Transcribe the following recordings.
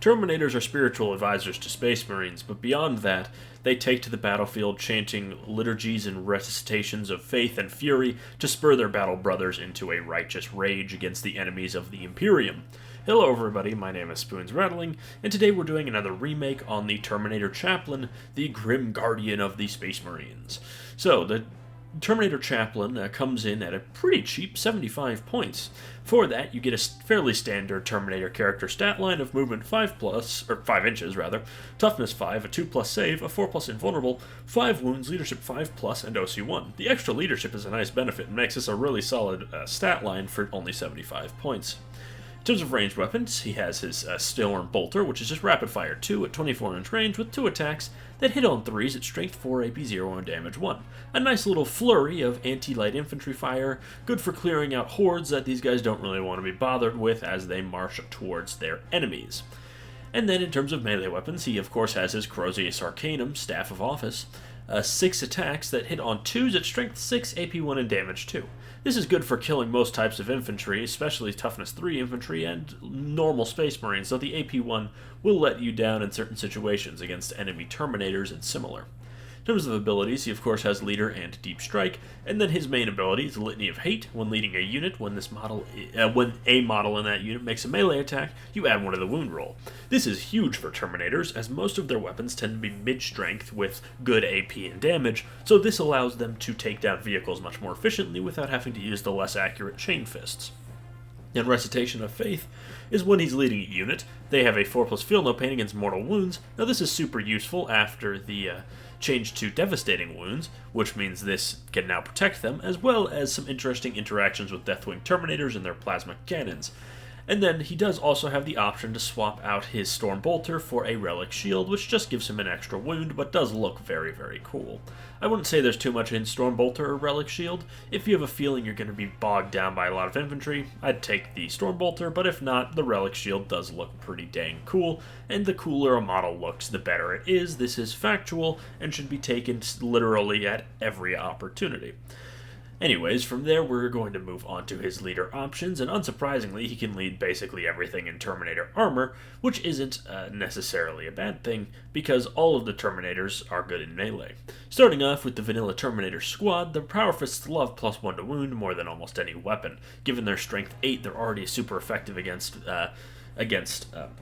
Terminators are spiritual advisors to Space Marines, but beyond that, they take to the battlefield chanting liturgies and recitations of faith and fury to spur their battle brothers into a righteous rage against the enemies of the Imperium. Hello everybody, my name is Spoons Rattling, and today we're doing another remake on the Terminator Chaplain, the grim guardian of the Space Marines. So, the Terminator Chaplain comes in at a pretty cheap 75 points. For that, you get a fairly standard Terminator character stat line of movement 5+, or 5 inches rather, toughness 5, a 2+ save, a 4+ invulnerable, 5 wounds, leadership 5+, and OC1. The extra leadership is a nice benefit and makes this a really solid stat line for only 75 points. In terms of ranged weapons, he has his Storm Bolter, which is just rapid fire 2 at 24-inch range with 2 attacks that hit on 3s at strength 4, AP 0, and damage 1. A nice little flurry of anti-light infantry fire, good for clearing out hordes that these guys don't really want to be bothered with as they march towards their enemies. And then in terms of melee weapons, he of course has his Crozius Arcanum, Staff of Office, 6 attacks that hit on 2s at strength 6, AP 1, and damage 2. This is good for killing most types of infantry, especially toughness 3 infantry and normal Space Marines, so the AP 1 will let you down in certain situations against enemy Terminators and similar. In terms of abilities, he of course has Leader and Deep Strike, and then his main ability is Litany of Hate. When leading a unit, when a model in that unit makes a melee attack, you add 1 to the wound roll. This is huge for Terminators, as most of their weapons tend to be mid-strength with good AP and damage, so this allows them to take down vehicles much more efficiently without having to use the less accurate chain fists. And Recitation of Faith is when he's leading a unit. They have a 4+ Feel No Pain against mortal wounds. Now this is super useful after the change to Devastating Wounds, which means this can now protect them, as well as some interesting interactions with Deathwing Terminators and their plasma cannons. And then he does also have the option to swap out his Storm Bolter for a Relic Shield, which just gives him an extra wound, but does look very, very cool. I wouldn't say there's too much in Storm Bolter or Relic Shield. If you have a feeling you're going to be bogged down by a lot of infantry, I'd take the Storm Bolter, but if not, the Relic Shield does look pretty dang cool, and the cooler a model looks, the better it is. This is factual, and should be taken literally at every opportunity. Anyways, from there we're going to move on to his leader options, and unsurprisingly he can lead basically everything in Terminator armor, which isn't necessarily a bad thing, because all of the Terminators are good in melee. Starting off with the vanilla Terminator squad, the Power Fists love +1 to wound more than almost any weapon. Given their strength 8, they're already super effective against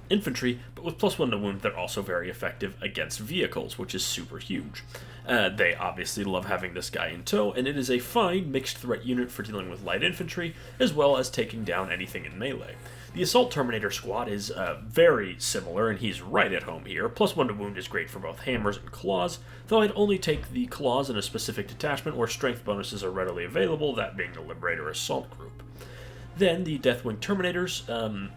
infantry, but with +1 to wound, they're also very effective against vehicles, which is super huge. They obviously love having this guy in tow, and it is a fine mixed threat unit for dealing with light infantry, as well as taking down anything in melee. The Assault Terminator squad is very similar, and he's right at home here. +1 to wound is great for both hammers and claws, though I'd only take the claws in a specific detachment where strength bonuses are readily available, that being the Liberator Assault Group. Then the Deathwing Terminators,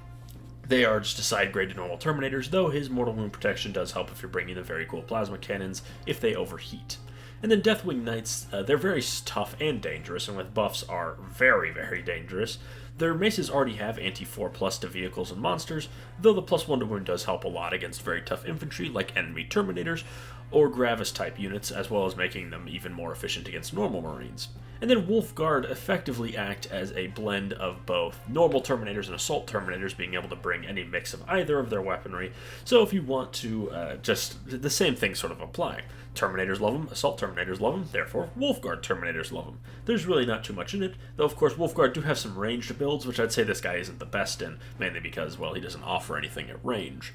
they are just a side-graded normal Terminators, though his mortal wound protection does help if you're bringing the very cool plasma cannons if they overheat. And then Deathwing Knights, they're very tough and dangerous, and with buffs are very, very dangerous. Their maces already have anti-4+ to vehicles and monsters, though the +1 to wound does help a lot against very tough infantry like enemy Terminators or Gravis-type units, as well as making them even more efficient against normal Marines. And then Wolf Guard effectively act as a blend of both normal Terminators and Assault Terminators, being able to bring any mix of either of their weaponry. So if you want to just, the same things sort of apply. Terminators love them, Assault Terminators love them, therefore Wolf Guard Terminators love them. There's really not too much in it, though of course Wolf Guard do have some ranged builds, which I'd say this guy isn't the best in, mainly because, well, he doesn't offer anything at range.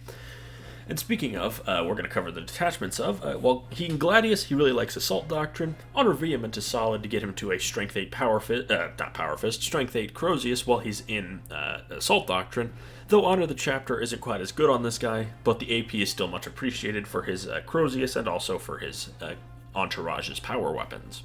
And speaking of, we're going to cover the detachments of, well, he in Gladius, he really likes Assault Doctrine. Honor Vehement is solid to get him to a Strength 8 Strength 8 Crozius while he's in Assault Doctrine, though Honor the Chapter isn't quite as good on this guy, but the AP is still much appreciated for his Crozius and also for his Entourage's power weapons.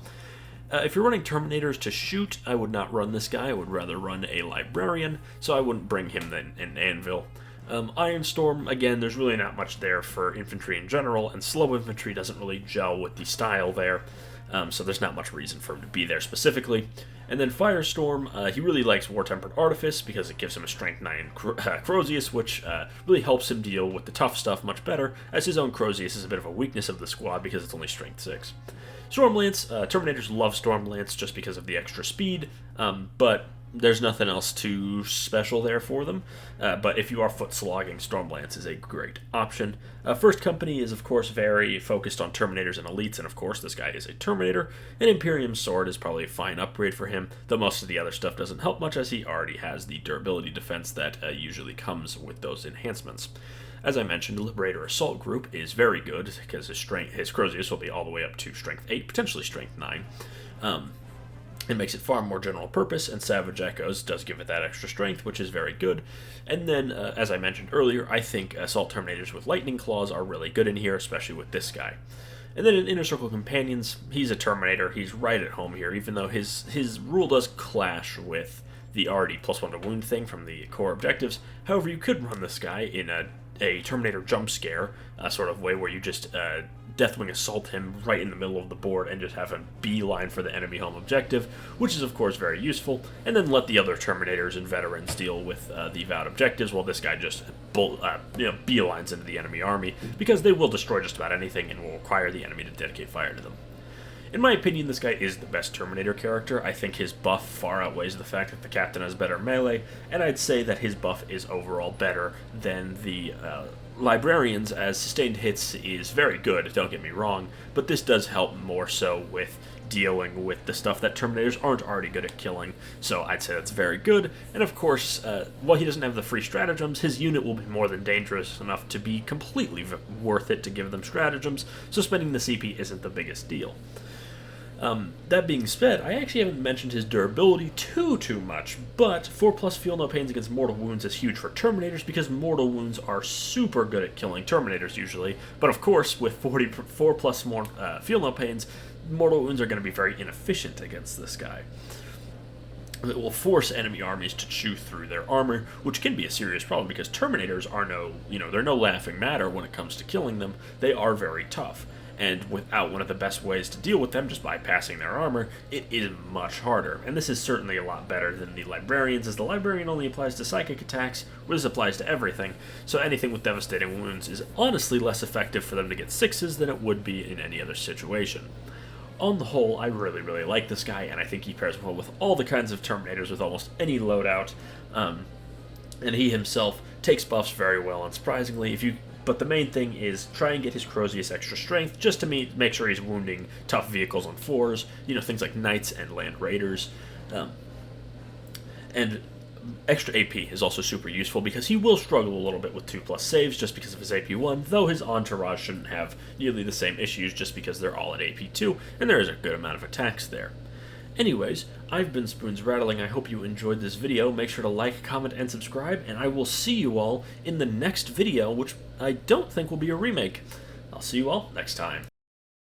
If you're running Terminators to shoot, I would not run this guy. I would rather run a Librarian, so I wouldn't bring him then in Anvil. Ironstorm, again, there's really not much there for infantry in general, and slow infantry doesn't really gel with the style there, so there's not much reason for him to be there specifically. And then Firestorm, he really likes War-Tempered Artifice because it gives him a Strength 9 Crozius, which really helps him deal with the tough stuff much better, as his own Crozius is a bit of a weakness of the squad because it's only Strength 6. Stormlance, Terminators love Stormlance just because of the extra speed, but There's nothing else too special there for them, but if you are foot slogging, Stormlance is a great option. First Company is, of course, very focused on Terminators and Elites, and of course, this guy is a Terminator. An Imperium Sword is probably a fine upgrade for him, though most of the other stuff doesn't help much as he already has the durability defense that usually comes with those enhancements. As I mentioned, Liberator Assault Group is very good because his Crozius will be all the way up to Strength 8, potentially Strength 9. It makes it far more general purpose, and Savage Echoes does give it that extra strength, which is very good. And then, as I mentioned earlier, I think Assault Terminators with Lightning Claws are really good in here, especially with this guy. And then in Inner Circle Companions, he's a Terminator. He's right at home here, even though his rule does clash with the already +1 to wound thing from the core objectives. However, you could run this guy in a Terminator jump scare sort of way where you just Deathwing Assault him right in the middle of the board and just have a beeline for the enemy home objective, which is of course very useful, and then let the other Terminators and Veterans deal with the Vowed objectives while this guy just beelines into the enemy army, because they will destroy just about anything and will require the enemy to dedicate fire to them. In my opinion, this guy is the best Terminator character. I think his buff far outweighs the fact that the Captain has better melee, and I'd say that his buff is overall better than the Librarians, as sustained hits is very good, don't get me wrong, but this does help more so with dealing with the stuff that Terminators aren't already good at killing, so I'd say that's very good. And of course, while he doesn't have the free stratagems, his unit will be more than dangerous enough to be completely worth it to give them stratagems, so spending the CP isn't the biggest deal. That being said, I actually haven't mentioned his durability too much, but 4+ Feel No Pains against mortal wounds is huge for Terminators because mortal wounds are super good at killing Terminators usually, but of course with 4+ more Feel No Pains, mortal wounds are going to be very inefficient against this guy. It will force enemy armies to chew through their armor, which can be a serious problem because Terminators are they're no laughing matter when it comes to killing them. They are very tough. And without one of the best ways to deal with them, just bypassing their armor, it is much harder. And this is certainly a lot better than the Librarians, as the Librarian only applies to psychic attacks, where this applies to everything, so anything with devastating wounds is honestly less effective for them to get 6s than it would be in any other situation. On the whole, I really like this guy, and I think he pairs well with all the kinds of Terminators with almost any loadout, and he himself takes buffs very well, and surprisingly, but the main thing is try and get his Crozius extra strength just to make sure he's wounding tough vehicles on 4s, things like Knights and Land Raiders. And extra AP is also super useful because he will struggle a little bit with 2+ saves just because of his AP1, though his entourage shouldn't have nearly the same issues just because they're all at AP2, and there is a good amount of attacks there. Anyways, I've been Spoons Rattling. I hope you enjoyed this video. Make sure to like, comment, and subscribe, and I will see you all in the next video, which I don't think will be a remake. I'll see you all next time.